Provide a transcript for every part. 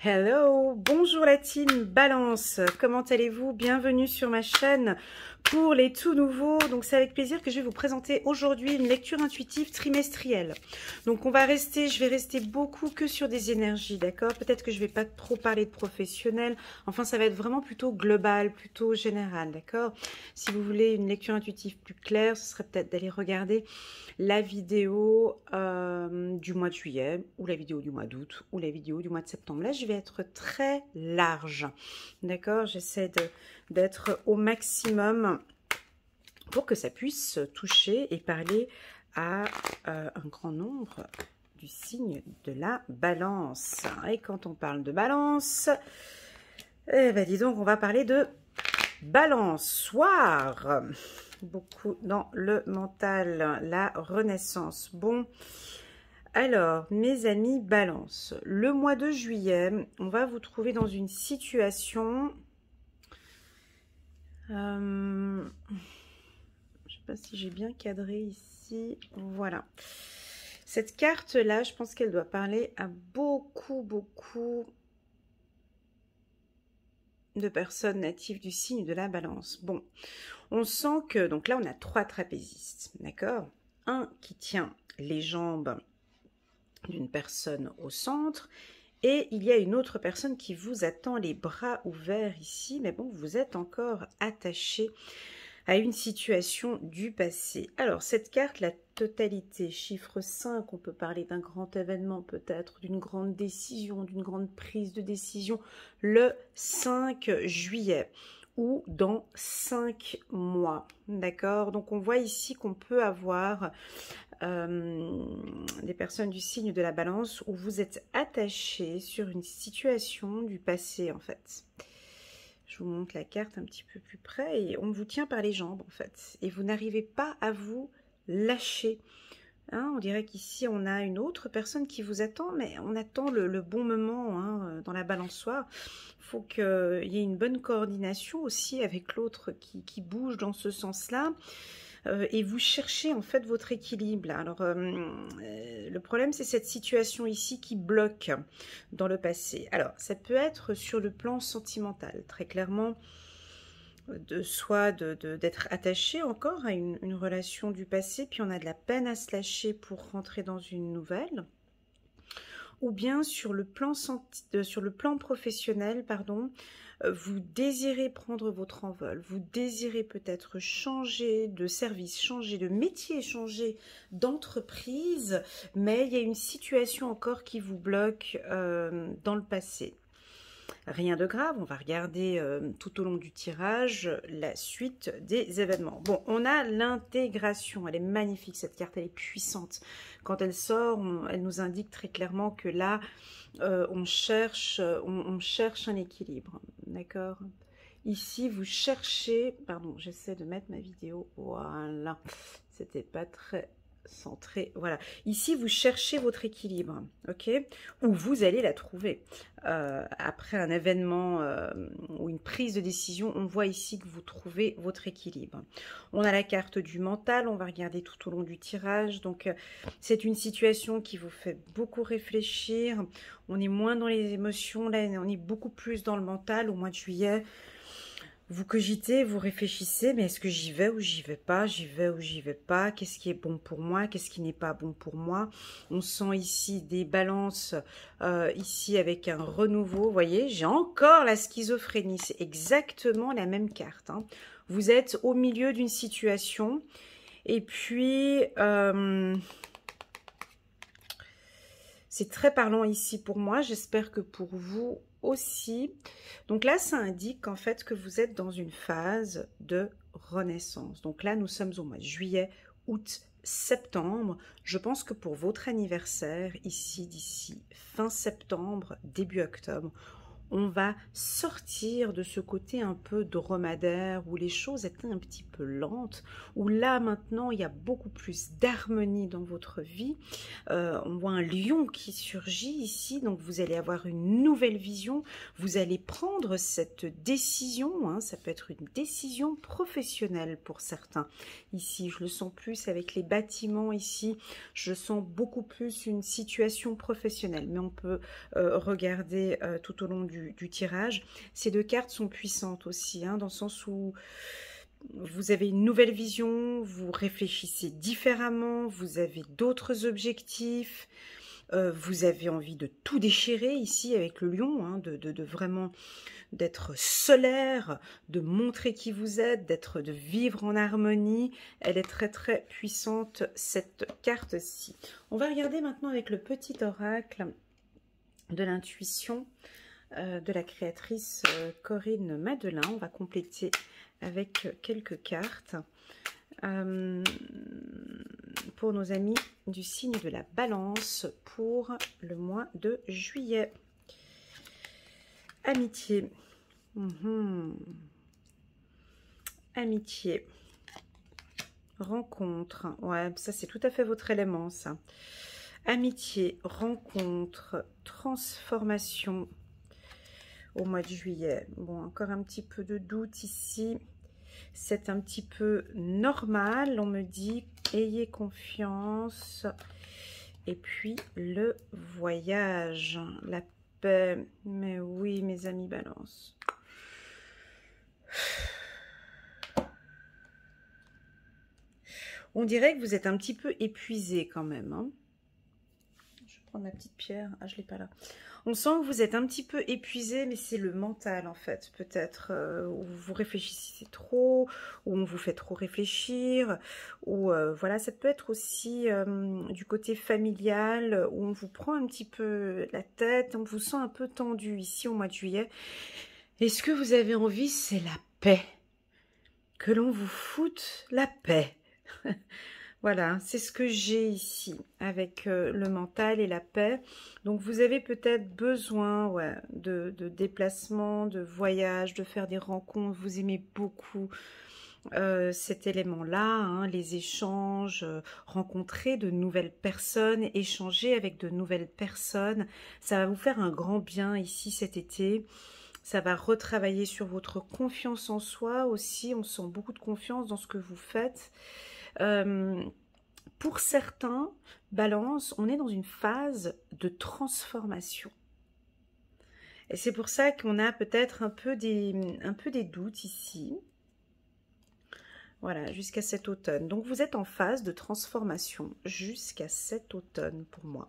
Hello, bonjour la team Balance, comment allez-vous? Bienvenue sur ma chaîne pour les tout nouveaux. Donc c'est avec plaisir que je vais vous présenter aujourd'hui une lecture intuitive trimestrielle. Donc je vais rester beaucoup que sur des énergies, d'accord? Peut-être que je vais pas trop parler de professionnel, enfin ça va être vraiment plutôt global, plutôt général, d'accord? Si vous voulez une lecture intuitive plus claire, ce serait peut-être d'aller regarder la vidéo du mois de juillet, ou la vidéo du mois d'août, ou la vidéo du mois de septembre. Là, je vais être très large, d'accord? J'essaie d'être au maximum pour que ça puisse toucher et parler à un grand nombre du signe de la balance. Et quand on parle de balance, eh ben dis donc, on va parler de balançoire. Beaucoup dans le mental, la renaissance. Bon, alors, mes amis Balance, le mois de juillet, on va vous trouver dans une situation... je ne sais pas si j'ai bien cadré ici. Voilà. Cette carte-là, je pense qu'elle doit parler à beaucoup de personnes natives du signe de la Balance. Bon, on sent que... Donc là, on a 3 trapézistes, d'accord? Un qui tient les jambes d'une personne au centre, et il y a une autre personne qui vous attend les bras ouverts ici, mais bon, vous êtes encore attaché à une situation du passé. Alors, cette carte, la totalité, chiffre 5, on peut parler d'un grand événement peut-être, d'une grande décision, d'une grande prise de décision, le 5 juillet ou dans 5 mois, d'accord? Donc, on voit ici qu'on peut avoir des personnes du signe de la Balance où vous êtes attaché sur une situation du passé, en fait. Je vous montre la carte un petit peu plus près et on vous tient par les jambes, en fait. Et vous n'arrivez pas à vous lâcher. Hein, on dirait qu'ici, on a une autre personne qui vous attend, mais on attend le bon moment hein, dans la balançoire. Il faut qu'il y ait une bonne coordination aussi avec l'autre qui bouge dans ce sens-là. Et vous cherchez en fait votre équilibre. Alors, le problème, c'est cette situation ici qui bloque dans le passé. Alors, ça peut être sur le plan sentimental, très clairement, soit d'être attaché encore à une relation du passé, puis on a de la peine à se lâcher pour rentrer dans une nouvelle. Ou bien sur le plan professionnel, pardon, vous désirez prendre votre envol, vous désirez peut-être changer de service, changer de métier, changer d'entreprise, mais il y a une situation encore qui vous bloque dans le passé. Rien de grave, on va regarder tout au long du tirage la suite des événements. Bon, on a l'intégration, elle est magnifique cette carte, elle est puissante. Quand elle sort, elle nous indique très clairement que là, on cherche un équilibre, d'accord? Ici, vous cherchez, pardon, j'essaie de mettre ma vidéo, voilà, c'était pas très centré, voilà. Ici, vous cherchez votre équilibre, ok? Ou vous allez la trouver. Après un événement ou une prise de décision, on voit ici que vous trouvez votre équilibre. On a la carte du mental, on va regarder tout au long du tirage. Donc, c'est une situation qui vous fait beaucoup réfléchir. On est moins dans les émotions, là, on est beaucoup plus dans le mental au mois de juillet. Vous cogitez, vous réfléchissez, mais est-ce que j'y vais ou j'y vais pas? J'y vais ou j'y vais pas? Qu'est-ce qui est bon pour moi? Qu'est-ce qui n'est pas bon pour moi? On sent ici des balances, ici avec un renouveau. Vous voyez, j'ai encore la schizophrénie. C'est exactement la même carte. Hein. Vous êtes au milieu d'une situation et puis... c'est très parlant ici pour moi, j'espère que pour vous aussi. Donc là, ça indique en fait que vous êtes dans une phase de renaissance. Donc là, nous sommes au mois de juillet, août, septembre. Je pense que pour votre anniversaire, ici, d'ici fin septembre, début octobre, on va sortir de ce côté un peu dromadaire où les choses étaient un petit peu lentes, où là maintenant il y a beaucoup plus d'harmonie dans votre vie. On voit un lion qui surgit ici, donc vous allez avoir une nouvelle vision, vous allez prendre cette décision, hein, ça peut être une décision professionnelle pour certains. Ici, je le sens plus avec les bâtiments ici, je sens beaucoup plus une situation professionnelle, mais on peut regarder tout au long du tirage. Ces deux cartes sont puissantes aussi, hein, dans le sens où vous avez une nouvelle vision, vous réfléchissez différemment, vous avez d'autres objectifs, vous avez envie de tout déchirer ici avec le lion, hein, de vraiment d'être solaire, de montrer qui vous êtes, de vivre en harmonie. Elle est très très puissante, cette carte-ci. On va regarder maintenant avec le petit oracle de l'intuition de la créatrice Corinne Madelin. On va compléter avec quelques cartes pour nos amis du signe de la Balance pour le mois de juillet. Amitié. Amitié. Rencontre. Ouais, ça c'est tout à fait votre élément, ça. Amitié, rencontre, transformation au mois de juillet. Bon, encore un petit peu de doute ici. C'est un petit peu normal, on me dit. Ayez confiance. Et puis, le voyage, la paix. Mais oui, mes amis Balance. On dirait que vous êtes un petit peu épuisé quand même, hein. Je vais prendre ma petite pierre. Ah, je ne l'ai pas là. On sent que vous êtes un petit peu épuisé, mais c'est le mental en fait, peut-être, où vous réfléchissez trop, où on vous fait trop réfléchir, ou voilà, ça peut être aussi du côté familial, où on vous prend un petit peu la tête, on vous sent un peu tendu ici au mois de juillet. Et ce que vous avez envie, c'est la paix. Que l'on vous foute la paix. Voilà, c'est ce que j'ai ici avec le mental et la paix. Donc vous avez peut-être besoin de déplacements, de voyages, de faire des rencontres. Vous aimez beaucoup cet élément-là, hein, les échanges, rencontrer de nouvelles personnes, échanger avec de nouvelles personnes. Ça va vous faire un grand bien ici cet été. Ça va retravailler sur votre confiance en soi aussi. On sent beaucoup de confiance dans ce que vous faites. Pour certains, Balance, on est dans une phase de transformation. Et c'est pour ça qu'on a peut-être un peu des doutes ici. Voilà, jusqu'à cet automne. Donc vous êtes en phase de transformation jusqu'à cet automne pour moi.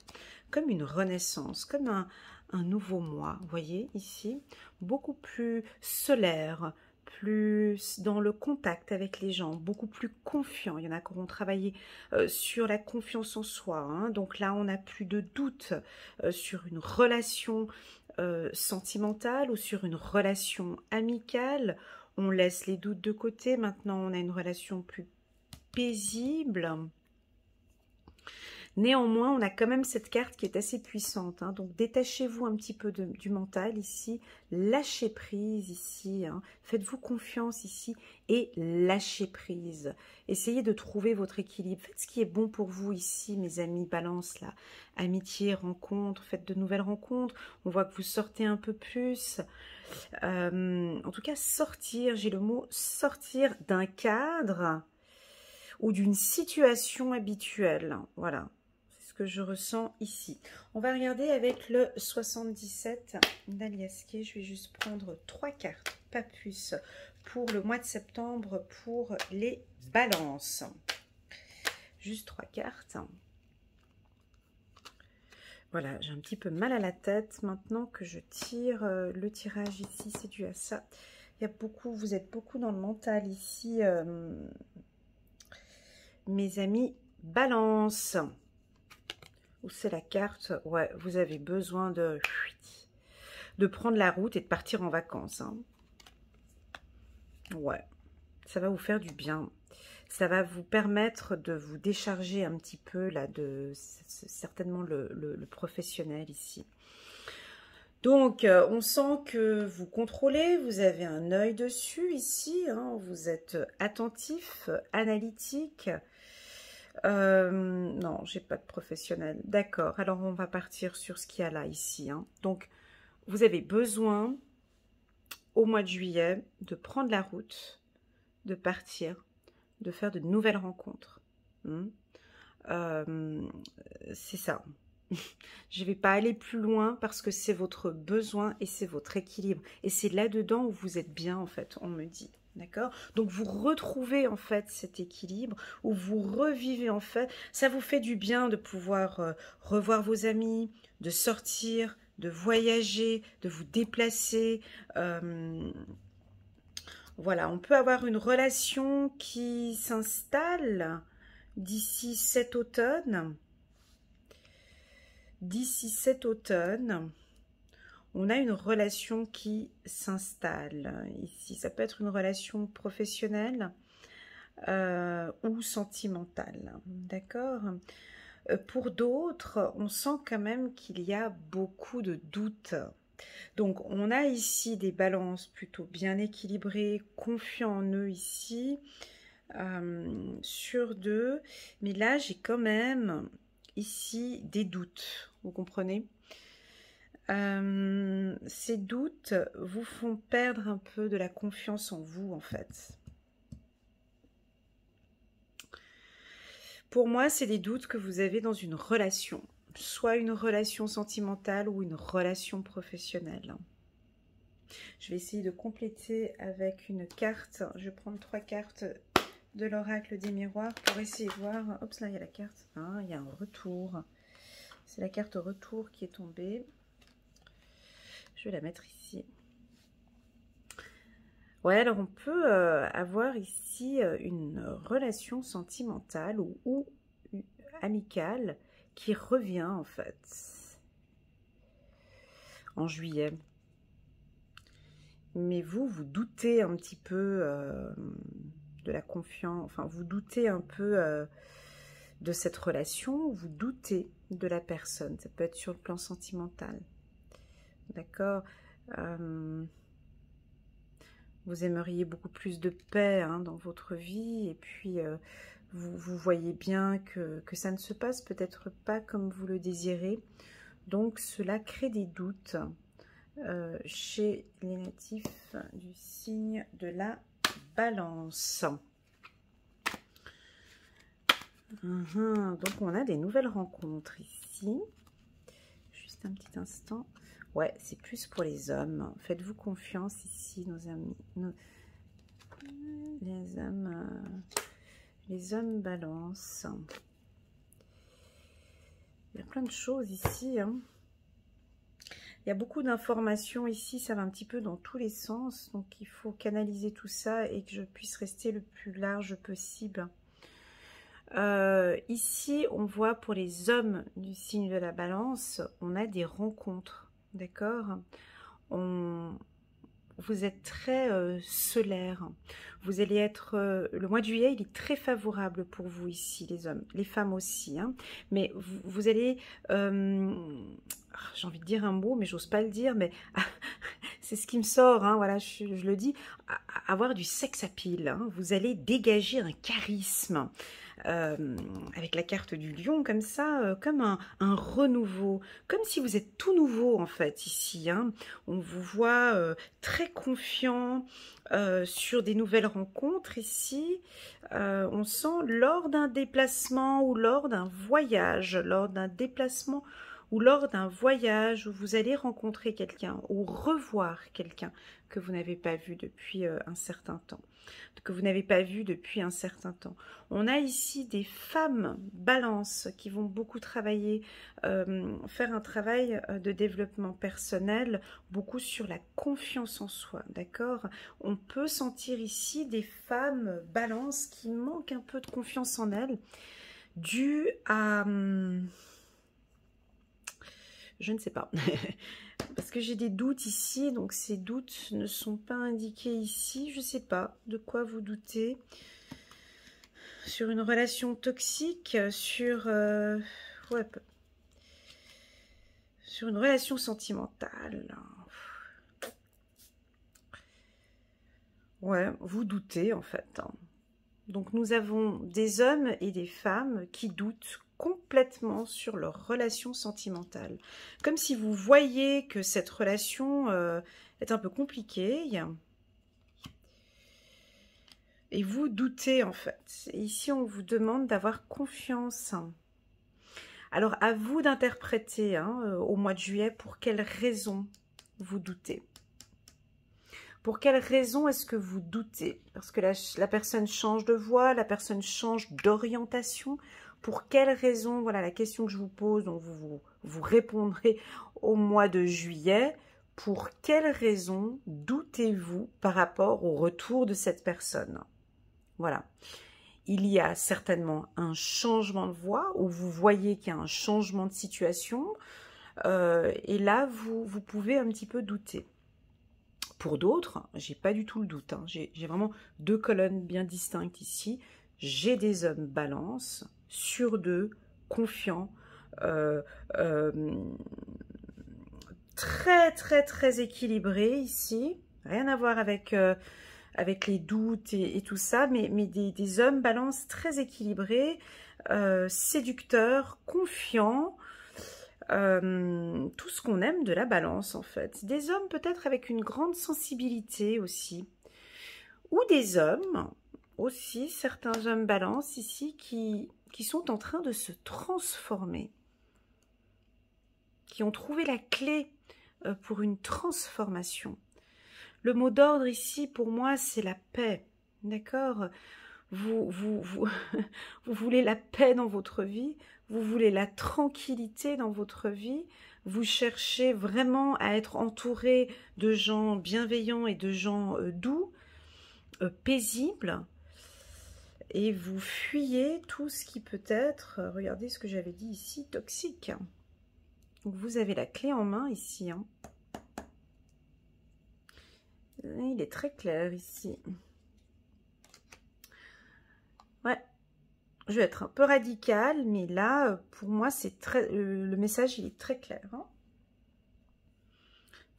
Comme une renaissance, comme un nouveau moi. Vous voyez ici, beaucoup plus solaire, plus dans le contact avec les gens, beaucoup plus confiant. Il y en a qui auront travaillé sur la confiance en soi, hein. Donc là, on n'a plus de doute sur une relation sentimentale ou sur une relation amicale. On laisse les doutes de côté. Maintenant, on a une relation plus paisible. Néanmoins, on a quand même cette carte qui est assez puissante, hein. Donc, détachez-vous un petit peu du mental ici. Lâchez prise ici, hein. Faites-vous confiance ici et lâchez prise. Essayez de trouver votre équilibre. Faites ce qui est bon pour vous ici, mes amis Balance, là. Amitié, rencontre, faites de nouvelles rencontres. On voit que vous sortez un peu plus. En tout cas, sortir, j'ai le mot sortir d'un cadre ou d'une situation habituelle. Voilà, c'est ce que je ressens ici. On va regarder avec le 77 d'Aliasqué. Je vais juste prendre 3 cartes, pas plus, pour le mois de septembre pour les balances. Juste 3 cartes. Voilà, j'ai un petit peu mal à la tête maintenant que je tire le tirage ici, c'est dû à ça. Il y a beaucoup, vous êtes beaucoup dans le mental ici, mes amis Balance. Où c'est la carte? Ouais, vous avez besoin de prendre la route et de partir en vacances, hein. Ouais, ça va vous faire du bien. Ça va vous permettre de vous décharger un petit peu là de certainement le professionnel ici. Donc, on sent que vous contrôlez, vous avez un œil dessus ici, hein, vous êtes attentif, analytique. Non, j'ai pas de professionnel. D'accord, alors on va partir sur ce qu'il y a là, ici. Hein. Donc, vous avez besoin, au mois de juillet, de prendre la route, de partir, de faire de nouvelles rencontres. C'est ça. Je ne vais pas aller plus loin parce que c'est votre besoin et c'est votre équilibre. Et c'est là-dedans où vous êtes bien, en fait, on me dit. D'accord? Donc, vous retrouvez, en fait, cet équilibre, où vous revivez, en fait. Ça vous fait du bien de pouvoir revoir vos amis, de sortir, de voyager, de vous déplacer. Voilà, on peut avoir une relation qui s'installe d'ici cet automne. D'ici cet automne, on a une relation qui s'installe ici. Ça peut être une relation professionnelle ou sentimentale, d'accord? Pour d'autres, on sent quand même qu'il y a beaucoup de doutes. Donc, on a ici des balances plutôt bien équilibrées, confiants en eux ici, sur deux. Mais là, j'ai quand même ici des doutes, vous comprenez? Ces doutes vous font perdre un peu de la confiance en vous, en fait. Pour moi, c'est des doutes que vous avez dans une relation, soit une relation sentimentale ou une relation professionnelle. Je vais essayer de compléter avec une carte. Je vais prendre 3 cartes de l'oracle des miroirs pour essayer de voir. Oups, là, il y a la carte. Ah, il y a un retour. C'est la carte retour qui est tombée. Je vais la mettre ici. Ouais, alors on peut avoir ici une relation sentimentale ou amicale qui revient en fait en juillet. Mais vous doutez un petit peu de la confiance, enfin vous doutez un peu de cette relation, vous doutez de la personne. Ça peut être sur le plan sentimental. D'accord? Vous aimeriez beaucoup plus de paix hein, dans votre vie et puis vous voyez bien que ça ne se passe peut-être pas comme vous le désirez. Donc cela crée des doutes chez les natifs du signe de la Balance. Donc on a des nouvelles rencontres ici. Juste un petit instant. Ouais, c'est plus pour les hommes. Faites-vous confiance ici, nos amis. Les hommes balance. Il y a plein de choses ici. Hein. Il y a beaucoup d'informations ici. Ça va un petit peu dans tous les sens. Donc, il faut canaliser tout ça et que je puisse rester le plus large possible. Ici, on voit pour les hommes du signe de la balance, on a des rencontres. D'accord? Vous êtes très solaire. Vous allez être... le mois de juillet, il est très favorable pour vous ici, les hommes. Les femmes aussi. Hein. Mais vous allez... j'ai envie de dire un mot, mais j'ose pas le dire. Mais c'est ce qui me sort. Hein, voilà, je le dis. Avoir du sex appeal. Hein. Vous allez dégager un charisme. Avec la carte du lion comme ça, comme un renouveau, comme si vous êtes tout nouveau en fait ici. Hein. On vous voit très confiant sur des nouvelles rencontres ici. On sent lors d'un déplacement ou lors d'un voyage, où vous allez rencontrer quelqu'un ou revoir quelqu'un que vous n'avez pas vu depuis un certain temps. On a ici des femmes balance qui vont beaucoup travailler, faire un travail de développement personnel, beaucoup sur la confiance en soi, d'accord? On peut sentir ici des femmes balance qui manquent un peu de confiance en elles, dû à... je ne sais pas. Parce que j'ai des doutes ici, donc ces doutes ne sont pas indiqués ici. Je ne sais pas de quoi vous doutez. Sur une relation toxique, sur... ouais, Sur une relation sentimentale. Ouais, vous doutez en fait. Donc nous avons des hommes et des femmes qui doutent complètement sur leur relation sentimentale. Comme si vous voyez que cette relation est un peu compliquée. Et vous doutez en fait. Et ici on vous demande d'avoir confiance. Alors à vous d'interpréter au mois de juillet pour quelles raisons vous doutez. Pour quelles raisons est-ce que vous doutez? Parce que la personne change de voie, la personne change d'orientation. Pour quelles raisons? Voilà la question que je vous pose, donc vous répondrez au mois de juillet. Pour quelles raisons doutez-vous par rapport au retour de cette personne? Voilà. Il y a certainement un changement de voie, où vous voyez qu'il y a un changement de situation. Et là, vous pouvez un petit peu douter. Pour d'autres, j'ai pas du tout le doute. J'ai vraiment deux colonnes bien distinctes ici. J'ai des hommes balance, sur deux, confiants, très équilibrés ici. Rien à voir avec les doutes et tout ça, mais des hommes balance très équilibrés, séducteurs, confiants. Tout ce qu'on aime de la balance en fait. Des hommes peut-être avec une grande sensibilité aussi. Ou des hommes aussi, certains hommes balance ici qui sont en train de se transformer. Qui ont trouvé la clé pour une transformation. Le mot d'ordre ici pour moi c'est la paix. D'accord ? Vous voulez la paix dans votre vie, vous voulez la tranquillité dans votre vie, vous cherchez vraiment à être entouré de gens bienveillants et de gens doux, paisibles, et vous fuyez tout ce qui peut être, regardez ce que j'avais dit ici, toxique. Donc vous avez la clé en main ici. Il est très clair ici. Ouais, je vais être un peu radicale, mais là, pour moi, c'est le message, il est très clair.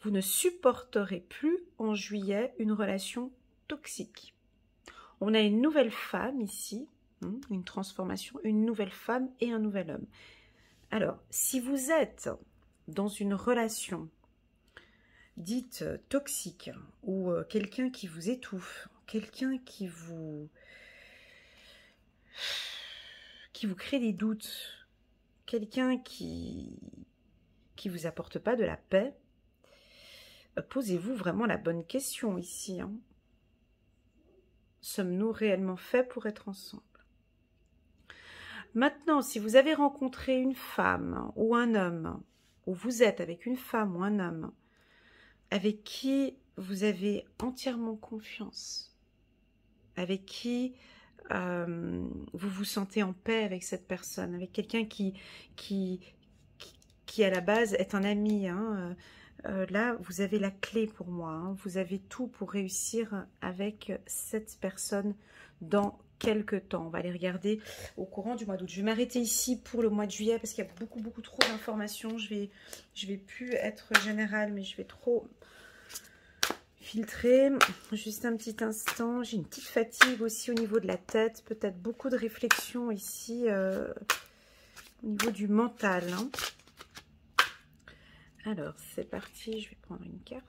Vous ne supporterez plus en juillet une relation toxique. On a une nouvelle femme ici, une transformation, une nouvelle femme et un nouvel homme. Alors, si vous êtes dans une relation dite toxique ou quelqu'un qui vous étouffe, quelqu'un qui vous crée des doutes, quelqu'un qui vous apporte pas de la paix, posez-vous vraiment la bonne question ici. Sommes-nous réellement faits pour être ensemble? Maintenant, si vous avez rencontré une femme ou un homme, ou vous êtes avec une femme ou un homme, avec qui vous avez entièrement confiance, avec qui vous vous sentez en paix avec cette personne, avec quelqu'un qui à la base est un ami, là vous avez la clé pour moi, vous avez tout pour réussir avec cette personne dans quelques temps. On va aller regarder au courant du mois d'août. Je vais m'arrêter ici pour le mois de juillet parce qu'il y a beaucoup trop d'informations. Je vais plus être générale, mais je vais trop filtrer. Juste un petit instant. J'ai une petite fatigue aussi au niveau de la tête. Peut-être beaucoup de réflexion ici au niveau du mental. Alors, c'est parti. Je vais prendre une carte.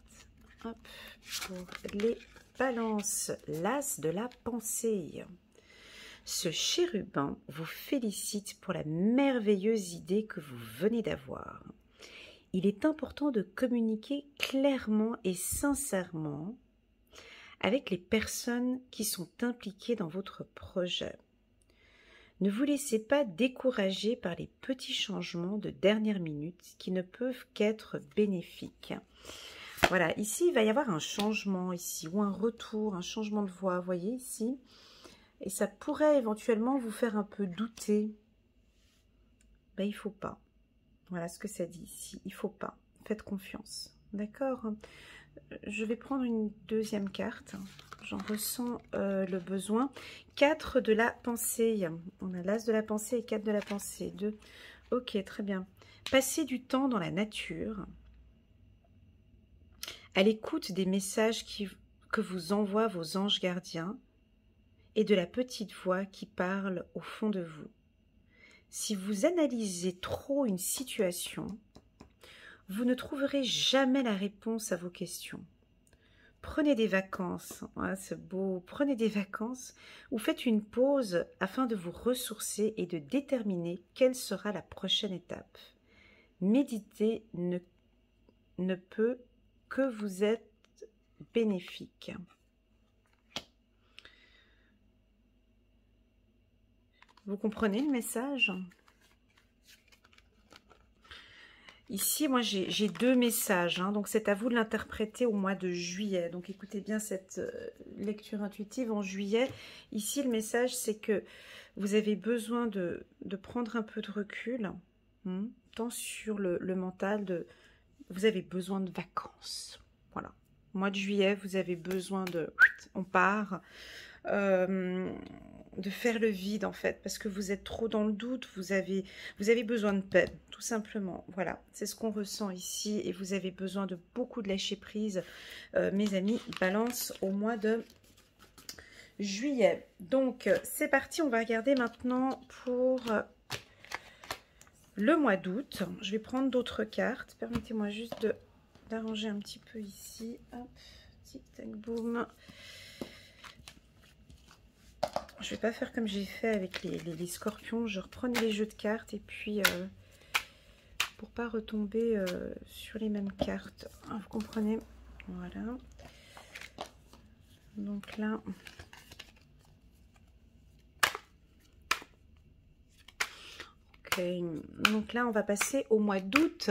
Hop, pour les balances. L'as de la pensée. Ce chérubin vous félicite pour la merveilleuse idée que vous venez d'avoir. Il est important de communiquer clairement et sincèrement avec les personnes qui sont impliquées dans votre projet. Ne vous laissez pas décourager par les petits changements de dernière minute qui ne peuvent qu'être bénéfiques. Voilà, ici, il va y avoir un changement ici, ou un retour, un changement de voix, vous voyez ici. Et ça pourrait éventuellement vous faire un peu douter. Ben, il ne faut pas. Voilà ce que ça dit ici. Il ne faut pas. Faites confiance. D'accord? Je vais prendre une deuxième carte. J'en ressens le besoin. 4 de la pensée. On a l'as de la pensée et 4 de la pensée. 2. Ok, très bien. Passez du temps dans la nature, à l'écoute des messages que vous envoient vos anges gardiens et de la petite voix qui parle au fond de vous. Si vous analysez trop une situation, vous ne trouverez jamais la réponse à vos questions. Prenez des vacances, ah, c'est beau, prenez des vacances ou faites une pause afin de vous ressourcer et de déterminer quelle sera la prochaine étape. Méditer ne peut que vous être bénéfique. Vous comprenez le message ? Ici, moi, j'ai deux messages, hein, donc c'est à vous de l'interpréter au mois de juillet. Donc, écoutez bien cette lecture intuitive en juillet. Ici, le message, c'est que vous avez besoin de prendre un peu de recul, hein, tant sur le mental, vous avez besoin de vacances. Voilà. Au mois de juillet, vous avez besoin de... On part... de faire le vide en fait, parce que vous êtes trop dans le doute, vous avez besoin de paix, tout simplement. Voilà, c'est ce qu'on ressent ici, et vous avez besoin de beaucoup de lâcher prise, mes amis, Balance, au mois de juillet. Donc, c'est parti, on va regarder maintenant pour le mois d'août. Je vais prendre d'autres cartes, permettez-moi juste d'arranger un petit peu ici. Hop, tic tac boum. Je vais pas faire comme j'ai fait avec les scorpions. Je reprenais les jeux de cartes et puis pour pas retomber sur les mêmes cartes. Ah, vous comprenez? Voilà. Donc là... Ok. Donc là, on va passer au mois d'août.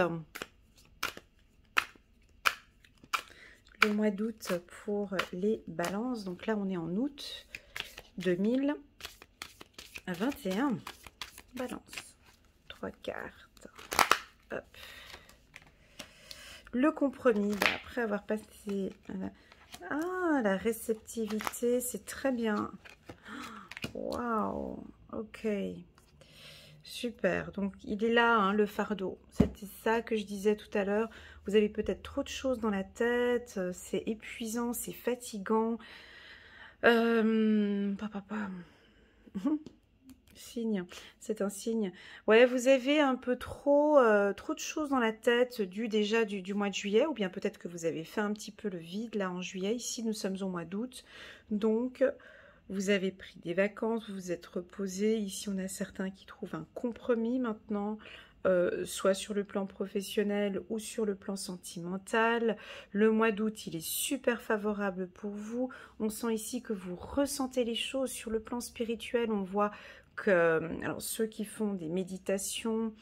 Le mois d'août pour les balances. Donc là, on est en août 2021. Balance. 3 cartes. Hop. Le compromis. Après avoir passé... Ah, la réceptivité, c'est très bien. Waouh. Ok. Super. Donc, il est là, hein, le fardeau. C'était ça que je disais tout à l'heure. Vous avez peut-être trop de choses dans la tête. C'est épuisant, c'est fatigant. Signe, c'est un signe. Ouais, vous avez un peu trop de choses dans la tête déjà du mois de juillet, ou bien peut-être que vous avez fait un petit peu le vide là en juillet. Ici, nous sommes au mois d'août, donc vous avez pris des vacances, vous vous êtes reposé. Ici, on a certains qui trouvent un compromis maintenant, soit sur le plan professionnel ou sur le plan sentimental. Le mois d'août, il est super favorable pour vous. On sent ici que vous ressentez les choses. Sur le plan spirituel, on voit que, alors ceux qui font des méditations,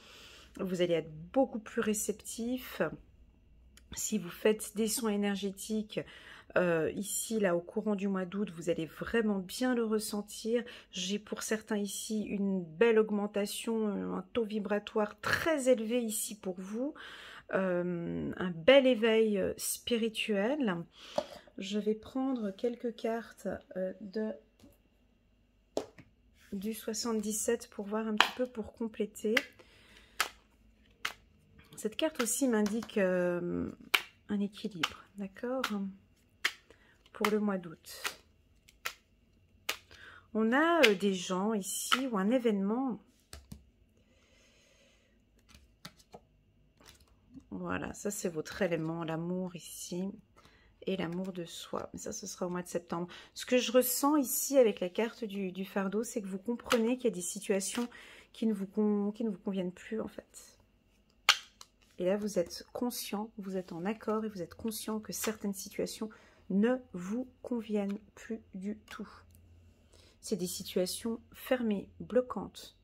vous allez être beaucoup plus réceptifs. Si vous faites des soins énergétiques, ici, là, au courant du mois d'août, vous allez vraiment bien le ressentir. J'ai pour certains ici une belle augmentation, un taux vibratoire très élevé ici pour vous. Un bel éveil spirituel. Je vais prendre quelques cartes du 77 pour voir un petit peu, pour compléter. Cette carte aussi m'indique un équilibre, d'accord, pour le mois d'août. On a des gens ici ou un événement. Voilà, ça c'est votre élément, l'amour ici. Et l'amour de soi. Mais ça, ce sera au mois de septembre. Ce que je ressens ici avec la carte du fardeau, c'est que vous comprenez qu'il y a des situations qui ne vous conviennent plus, en fait. Et là, vous êtes conscient, vous êtes en accord et vous êtes conscient que certaines situations ne vous conviennent plus du tout. C'est des situations fermées, bloquantes.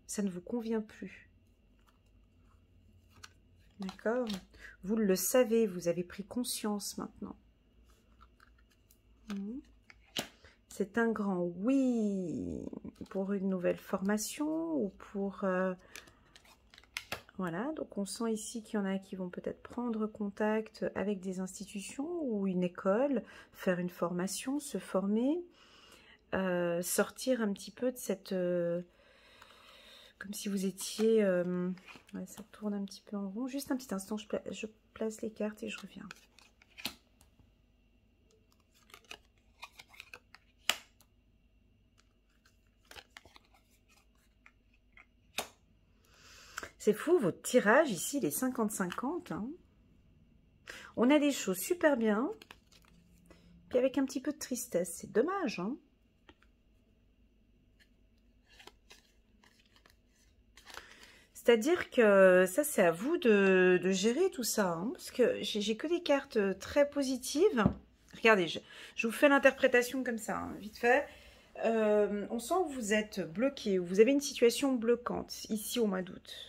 Ça ne vous convient plus. D'accord? Vous le savez, vous avez pris conscience maintenant. C'est un grand oui pour une nouvelle formation ou pour... voilà, donc on sent ici qu'il y en a qui vont peut-être prendre contact avec des institutions ou une école, faire une formation, se former, sortir un petit peu de cette... Comme si vous étiez... ouais, ça tourne un petit peu en rond. Juste un petit instant, je place les cartes et je reviens. C'est fou, votre tirage ici, il est 50-50. Hein. On a des choses super bien, puis avec un petit peu de tristesse. C'est dommage, hein. C'est-à-dire que ça, c'est à vous de gérer tout ça. Hein, parce que j'ai que des cartes très positives. Regardez, je vous fais l'interprétation comme ça, hein, vite fait. On sent que vous êtes bloqué, vous avez une situation bloquante ici au mois d'août.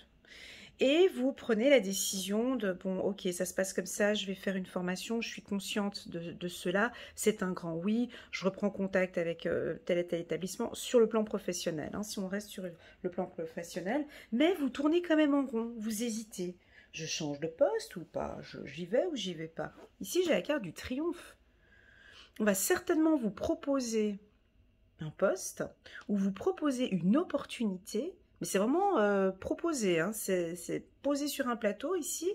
Et vous prenez la décision de, bon, ok, ça se passe comme ça, je vais faire une formation, je suis consciente de cela, c'est un grand oui, je reprends contact avec tel et tel établissement sur le plan professionnel, hein, si on reste sur le plan professionnel, mais vous tournez quand même en rond, vous hésitez. Je change de poste ou pas? J'y vais ou j'y vais pas? Ici, j'ai la carte du triomphe. On va certainement vous proposer un poste ou vous proposer une opportunité. Mais c'est vraiment proposé, hein, c'est posé sur un plateau ici.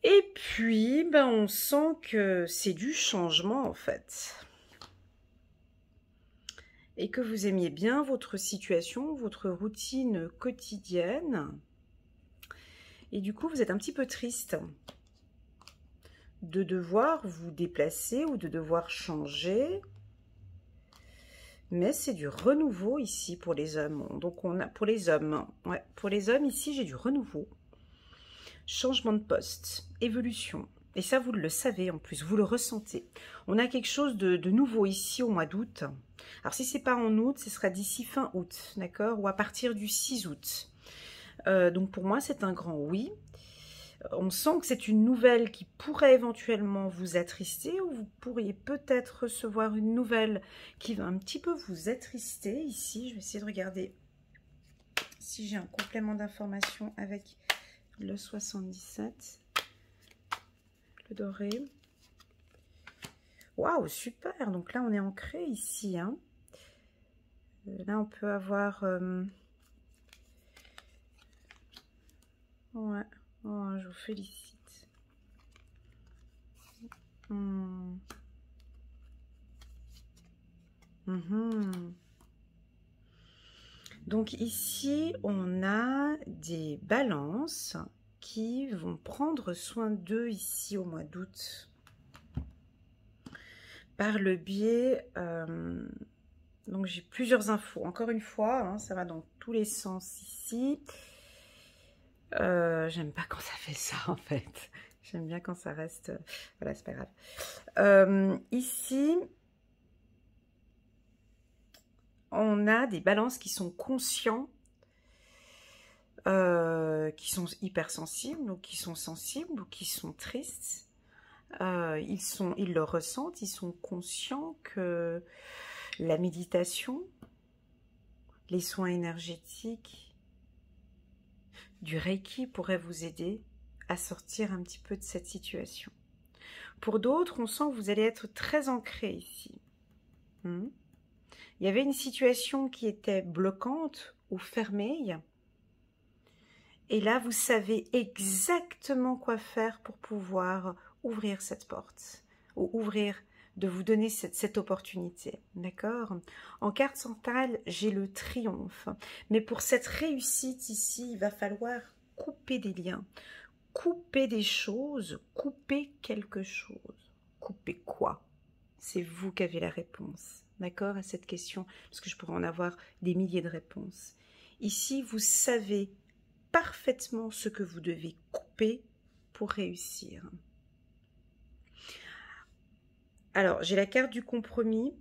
Et puis, ben, on sent que c'est du changement en fait. Et que vous aimiez bien votre situation, votre routine quotidienne. Et du coup, vous êtes un petit peu triste de devoir vous déplacer ou de devoir changer. Mais c'est du renouveau ici pour les hommes. Donc on a pour les hommes, ouais, pour les hommes ici j'ai du renouveau, changement de poste, évolution. Et ça vous le savez en plus, vous le ressentez. On a quelque chose de nouveau ici au mois d'août. Alors si c'est pas en août, ce sera d'ici fin août, d'accord, ou à partir du 6 août. Donc pour moi c'est un grand oui. On sent que c'est une nouvelle qui pourrait éventuellement vous attrister ou vous pourriez peut-être recevoir une nouvelle qui va un petit peu vous attrister. Ici, je vais essayer de regarder si j'ai un complément d'information avec le 77, le doré. Waouh, super! Donc là, on est ancré ici. Hein. Là, on peut avoir... Ouais, oh, je vous félicite. Donc ici, on a des balances qui vont prendre soin d'eux ici au mois d'août. Par le biais... donc j'ai plusieurs infos. Encore une fois, hein, ça va dans tous les sens ici. J'aime pas quand ça fait ça en fait. J'aime bien quand ça reste... Voilà, c'est pas grave. Ici, on a des balances qui sont conscients, qui sont hypersensibles, ou qui sont sensibles, ou qui sont tristes. Ils le ressentent, ils sont conscients que la méditation, les soins énergétiques, du Reiki pourraient vous aider à sortir un petit peu de cette situation. Pour d'autres, on sent que vous allez être très ancré ici. Il y avait une situation qui était bloquante ou fermée. Et là, vous savez exactement quoi faire pour pouvoir ouvrir cette porte. Ou ouvrir, de vous donner cette opportunité. D'accord? En carte centrale, j'ai le triomphe. Mais pour cette réussite ici, il va falloir couper des liens. Couper des choses, couper quelque chose. Couper quoi? C'est vous qui avez la réponse, d'accord, à cette question, parce que je pourrais en avoir des milliers de réponses. Ici, vous savez parfaitement ce que vous devez couper pour réussir. Alors, j'ai la carte du compromis,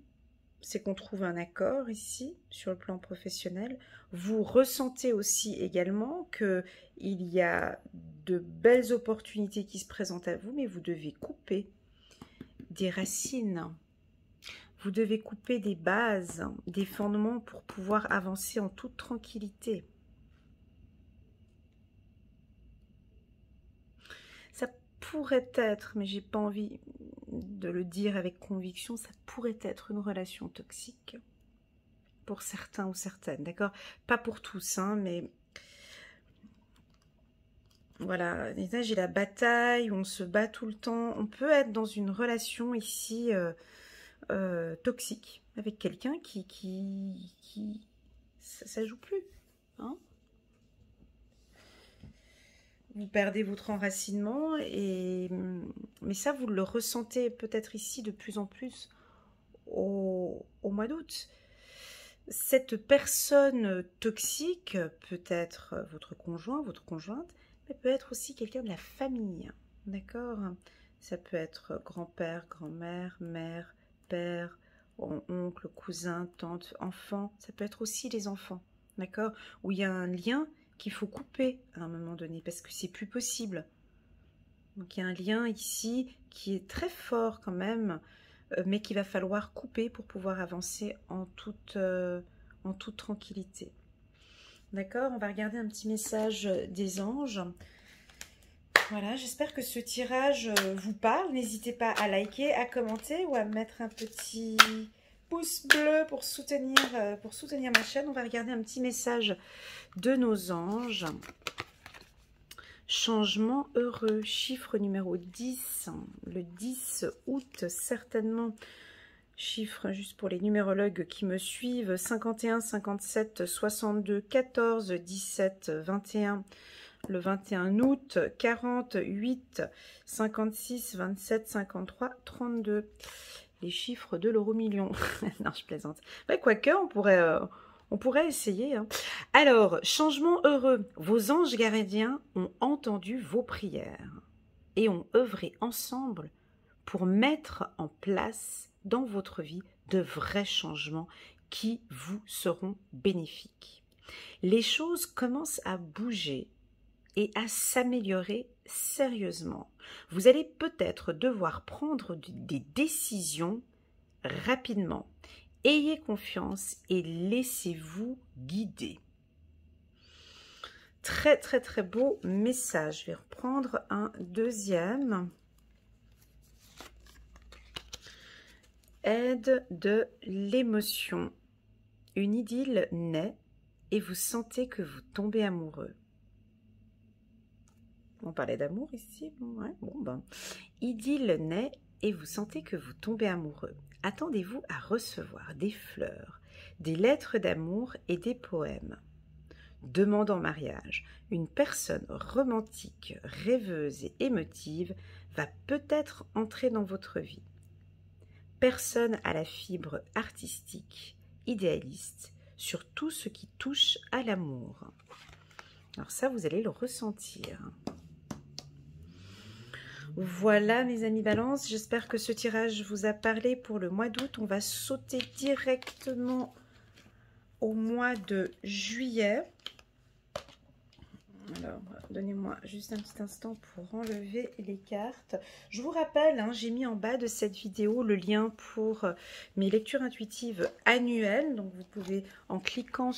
c'est qu'on trouve un accord ici, sur le plan professionnel. Vous ressentez aussi également qu'il y a de belles opportunités qui se présentent à vous, mais vous devez couper des racines. Vous devez couper des bases, des fondements pour pouvoir avancer en toute tranquillité. Ça pourrait être, mais j'ai pas envie de le dire avec conviction, ça pourrait être une relation toxique. pour certains ou certaines, d'accord? Pas pour tous, hein, mais voilà, j'ai la bataille, on se bat tout le temps. On peut être dans une relation ici toxique avec quelqu'un qui ça joue plus, hein? Vous perdez votre enracinement, mais ça, vous le ressentez peut-être ici de plus en plus au mois d'août. Cette personne toxique peut être votre conjoint, votre conjointe, mais peut être aussi quelqu'un de la famille, d'accord? Ça peut être grand-père, grand-mère, mère, père, oncle, cousin, tante, enfant. Ça peut être aussi les enfants, d'accord? Où il y a un lien qu'il faut couper à un moment donné parce que c'est plus possible. Donc il y a un lien ici qui est très fort quand même, mais qu'il va falloir couper pour pouvoir avancer en toute tranquillité. D'accord? On va regarder un petit message des anges. Voilà, j'espère que ce tirage vous parle. N'hésitez pas à liker, à commenter ou à mettre un petit pouce bleu pour soutenir ma chaîne. On va regarder un petit message de nos anges. Changement heureux, chiffre numéro 10, le 10 août certainement. Chiffre juste pour les numérologues qui me suivent, 51, 57, 62, 14, 17, 21, le 21 août, 40, 8, 56, 27, 53, 32. Les chiffres de l'euro-million. Non, je plaisante. Ouais, quoique, on pourrait essayer. Hein. Alors, changement heureux. Vos anges gardiens ont entendu vos prières et ont œuvré ensemble pour mettre en place dans votre vie de vrais changements qui vous seront bénéfiques. Les choses commencent à bouger et à s'améliorer sérieusement. Vous allez peut-être devoir prendre des décisions rapidement. Ayez confiance et laissez-vous guider. Très très très beau message. Je vais reprendre un deuxième. Aide de l'émotion. Une idylle naît et vous sentez que vous tombez amoureux. On parlait d'amour ici, ouais, bon ben. Idylle naît et vous sentez que vous tombez amoureux. Attendez-vous à recevoir des fleurs, des lettres d'amour et des poèmes. Demande en mariage. Une personne romantique, rêveuse et émotive va peut-être entrer dans votre vie. Personne à la fibre artistique, idéaliste, sur tout ce qui touche à l'amour. Alors ça, vous allez le ressentir. Voilà mes amis Balance, j'espère que ce tirage vous a parlé pour le mois d'août. On va sauter directement au mois de juillet. Alors, donnez-moi juste un petit instant pour enlever les cartes. Je vous rappelle, hein, j'ai mis en bas de cette vidéo le lien pour mes lectures intuitives annuelles. Donc vous pouvez, en cliquant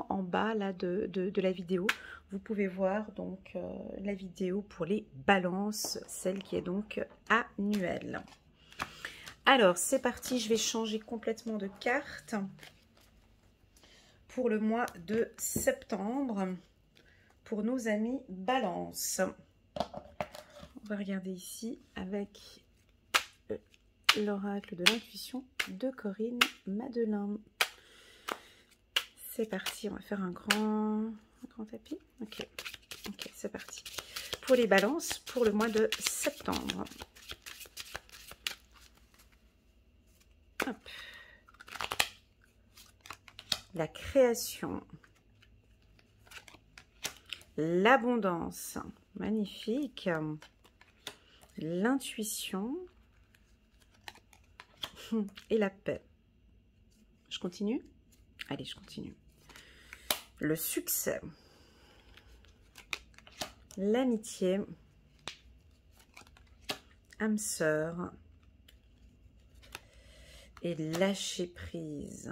en bas là, de la vidéo, vous pouvez voir donc la vidéo pour les balances, celle qui est donc annuelle. Alors c'est parti, je vais changer complètement de carte pour le mois de septembre pour nos amis Balance. On va regarder ici avec l'oracle de l'intuition de Corinne Madelin. C'est parti, on va faire un grand tapis. Ok, c'est parti. Pour les balances, pour le mois de septembre. Hop. La création. L'abondance. Magnifique. L'intuition. Et la paix. Je continue? Allez, je continue. Le succès, l'amitié, âme sœur et lâcher prise,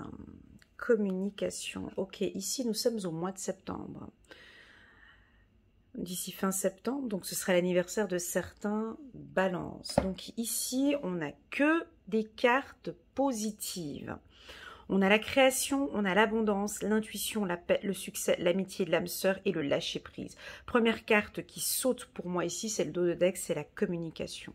communication. Ok, ici nous sommes au mois de septembre. D'ici fin septembre, donc ce sera l'anniversaire de certains balances. Donc ici, on n'a que des cartes positives. On a la création, on a l'abondance, l'intuition, la paix, le succès, l'amitié de l'âme sœur et le lâcher-prise. Première carte qui saute pour moi ici, c'est le dos de deck, c'est la communication.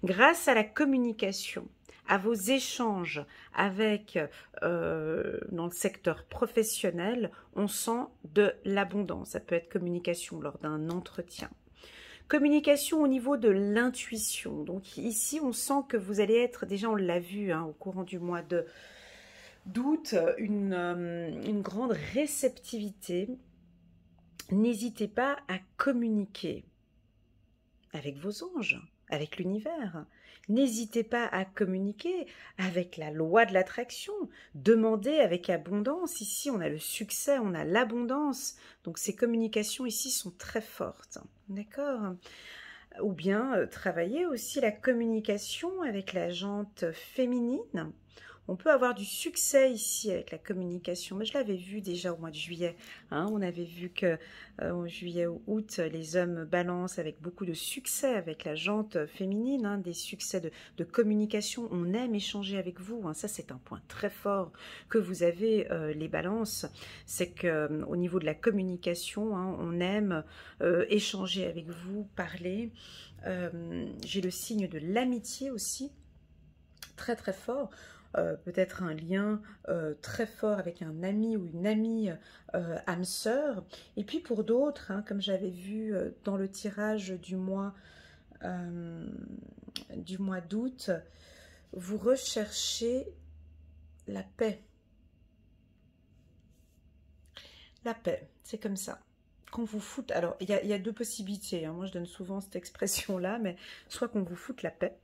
Grâce à la communication, à vos échanges avec, dans le secteur professionnel, on sent de l'abondance. Ça peut être communication lors d'un entretien. Communication au niveau de l'intuition. Donc ici, on sent que vous allez être, déjà on l'a vu au courant du mois d'août, une grande réceptivité. N'hésitez pas à communiquer avec vos anges, avec l'univers. N'hésitez pas à communiquer avec la loi de l'attraction. Demandez avec abondance. Ici, on a le succès, on a l'abondance. Donc, ces communications ici sont très fortes. D'accord ? Ou bien, travaillez aussi la communication avec la jante féminine. On peut avoir du succès ici avec la communication, mais je l'avais vu déjà au mois de juillet. On avait vu que en juillet ou août, les hommes balancent avec beaucoup de succès avec la jante féminine, des succès de communication. On aime échanger avec vous. Ça, c'est un point très fort que vous avez, les balances. C'est que au niveau de la communication, on aime échanger avec vous, parler. J'ai le signe de l'amitié aussi, très très fort. Peut-être un lien très fort avec un ami ou une amie âme sœur. Et puis pour d'autres, comme j'avais vu dans le tirage du mois d'août, vous recherchez la paix. La paix, c'est comme ça. Qu'on vous foute, alors il y a deux possibilités, moi je donne souvent cette expression-là, mais soit qu'on vous foute la paix,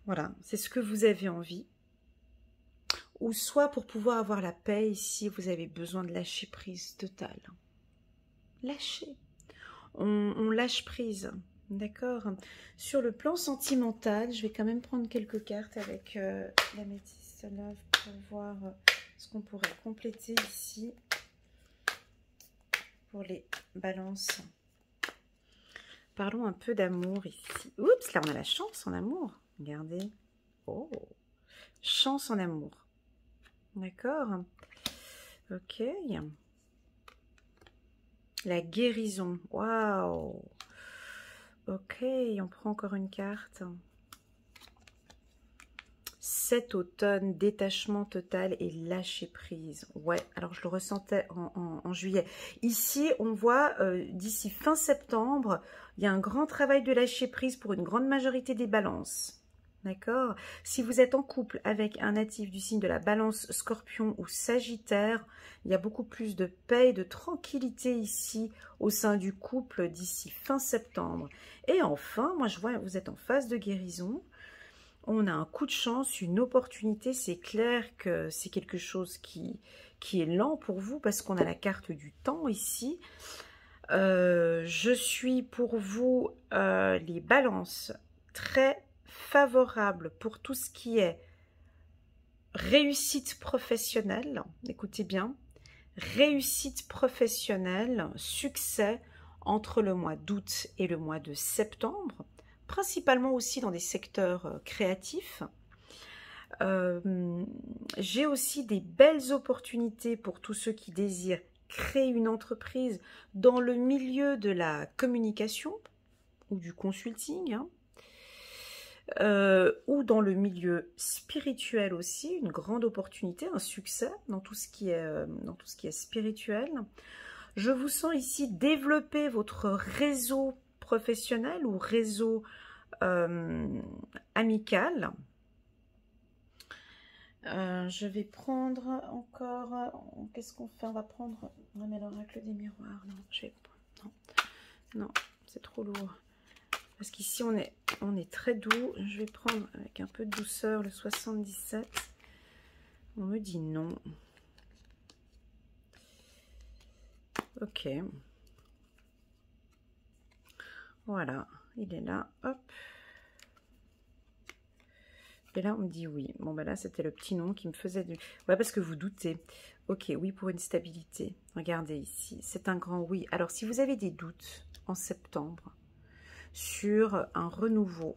voilà, c'est ce que vous avez envie, ou soit pour pouvoir avoir la paix ici, vous avez besoin de lâcher prise totale. Lâcher. On lâche prise, d'accord. Sur le plan sentimental, je vais quand même prendre quelques cartes avec la métisse love pour voir ce qu'on pourrait compléter ici pour les balances. Parlons un peu d'amour ici. Oups, là on a la chance en amour. Regardez. Oh, chance en amour. D'accord. Ok. La guérison. Waouh. Ok, on prend encore une carte. Cet automne, détachement total et lâcher prise. Ouais, alors je le ressentais en juillet. Ici, on voit d'ici fin septembre, il y a un grand travail de lâcher prise pour une grande majorité des balances. D'accord? Si vous êtes en couple avec un natif du signe de la balance, scorpion ou sagittaire, il y a beaucoup plus de paix et de tranquillité ici au sein du couple d'ici fin septembre. Et enfin, moi je vois, vous êtes en phase de guérison. On a un coup de chance, une opportunité. C'est clair que c'est quelque chose qui est lent pour vous parce qu'on a la carte du temps ici. Je suis pour vous, les balances, très favorable pour tout ce qui est réussite professionnelle. Écoutez bien, réussite professionnelle, succès entre le mois d'août et le mois de septembre, principalement aussi dans des secteurs créatifs. J'ai aussi des belles opportunités pour tous ceux qui désirent créer une entreprise dans le milieu de la communication ou du consulting, ou dans le milieu spirituel aussi, une grande opportunité, un succès dans tout ce qui est spirituel. Je vous sens ici développer votre réseau professionnel ou réseau amical. Je vais prendre encore, qu'est-ce qu'on fait? On va mettre l'oracle des miroirs. Non, c'est trop lourd. Parce qu'ici, on est très doux. Je vais prendre avec un peu de douceur le 77. On me dit non. Ok. Voilà, il est là. Hop. Et là, on me dit oui. Bon, ben là, c'était le petit nom qui me faisait du... Ouais, parce que vous doutez. Ok, oui pour une stabilité. Regardez ici, c'est un grand oui. Alors, si vous avez des doutes en septembre sur un renouveau,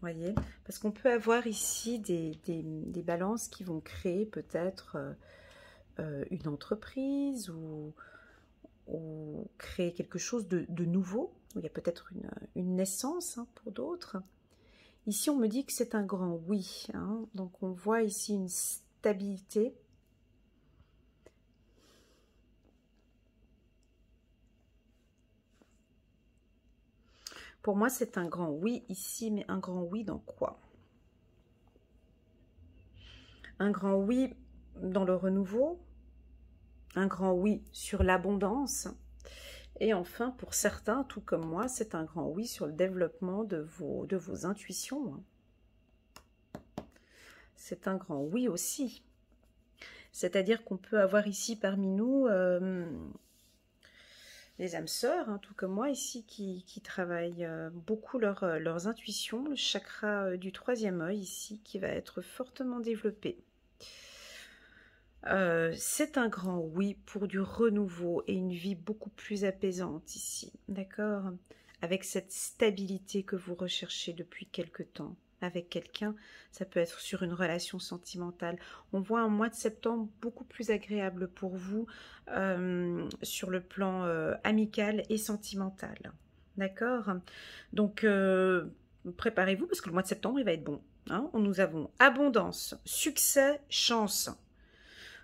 Voyez, parce qu'on peut avoir ici des balances qui vont créer peut-être une entreprise ou créer quelque chose de nouveau. Il y a peut-être une naissance hein, pour d'autres. Ici, on me dit que c'est un grand oui. Hein, donc, on voit ici une stabilité. Pour moi, c'est un grand oui ici, mais un grand oui dans quoi? Un grand oui dans le renouveau, un grand oui sur l'abondance, et enfin, pour certains, tout comme moi, c'est un grand oui sur le développement de vos intuitions. C'est un grand oui aussi. C'est-à-dire qu'on peut avoir ici parmi nous les âmes sœurs, hein, tout comme moi ici, qui travaillent beaucoup leurs intuitions, le chakra du troisième œil ici, qui va être fortement développé. C'est un grand oui pour du renouveau et une vie beaucoup plus apaisante ici, d'accord? Avec cette stabilité que vous recherchez depuis quelque temps. Avec quelqu'un, ça peut être sur une relation sentimentale. On voit un mois de septembre beaucoup plus agréable pour vous sur le plan amical et sentimental. D'accord? Donc, préparez-vous parce que le mois de septembre, il va être bon. Hein? Nous avons abondance, succès, chance.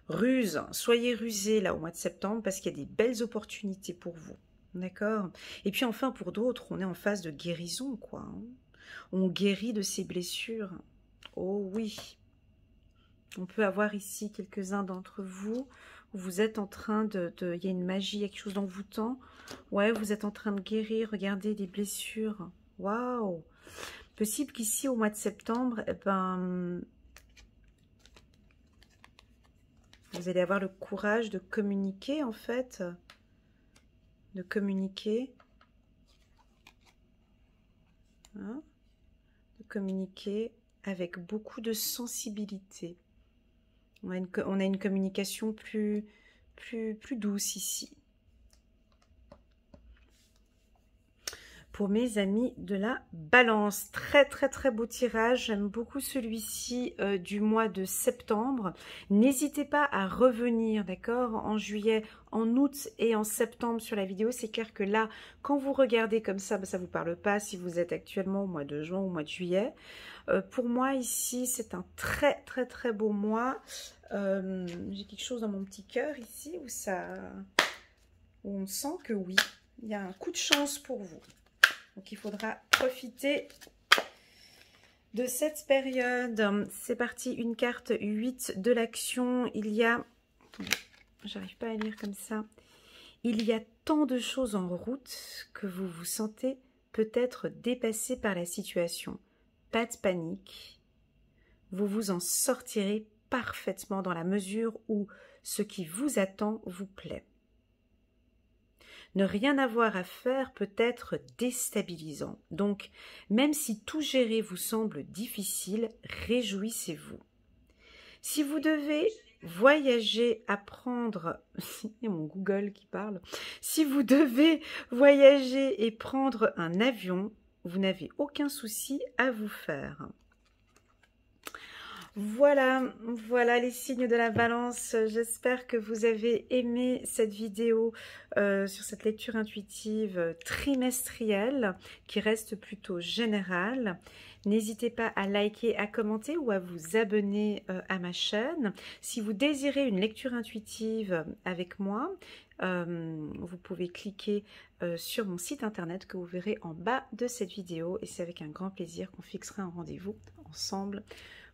Ruse, soyez rusés là au mois de septembre parce qu'il y a des belles opportunités pour vous. D'accord? Et puis enfin, pour d'autres, on est en phase de guérison, quoi. Hein. On guérit de ses blessures. Oh oui. On peut avoir ici quelques-uns d'entre vous où vous êtes en train il y a une magie, il y a quelque chose d'envoûtant. Ouais, vous êtes en train de guérir, regardez des blessures. Waouh! Possible qu'ici, au mois de septembre, eh ben, vous allez avoir le courage de communiquer, en fait. De communiquer. Hein, de communiquer avec beaucoup de sensibilité. On a une communication plus douce ici. Pour mes amis de la balance, très beau tirage, j'aime beaucoup celui-ci du mois de septembre. N'hésitez pas à revenir, d'accord, en juillet, en août et en septembre sur la vidéo. C'est clair que là, quand vous regardez comme ça, ça ne vous parle pas si vous êtes actuellement au mois de juin ou au mois de juillet. Pour moi ici, c'est un très beau mois. J'ai quelque chose dans mon petit cœur ici où on sent que oui, il y a un coup de chance pour vous. Donc, il faudra profiter de cette période. C'est parti, une carte 8 de l'action. Il y a... J'arrive pas à lire comme ça. Il y a tant de choses en route que vous vous sentez peut-être dépassé par la situation. Pas de panique. Vous vous en sortirez parfaitement dans la mesure où ce qui vous attend vous plaît. Ne rien avoir à faire peut être déstabilisant. Donc, même si tout gérer vous semble difficile, réjouissez-vous. Si vous devez voyager, apprendre... Il y a mon Google qui parle. Si vous devez voyager et prendre un avion, vous n'avez aucun souci à vous faire. Voilà les signes de la balance. J'espère que vous avez aimé cette vidéo sur cette lecture intuitive trimestrielle qui reste plutôt générale. N'hésitez pas à liker, à commenter ou à vous abonner à ma chaîne. Si vous désirez une lecture intuitive avec moi, vous pouvez cliquer sur mon site internet que vous verrez en bas de cette vidéo et c'est avec un grand plaisir qu'on fixera un rendez-vous ensemble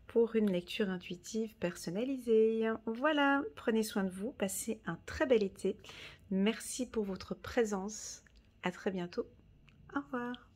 pour une lecture intuitive personnalisée. Voilà, prenez soin de vous, passez un très bel été. Merci pour votre présence. À très bientôt. Au revoir.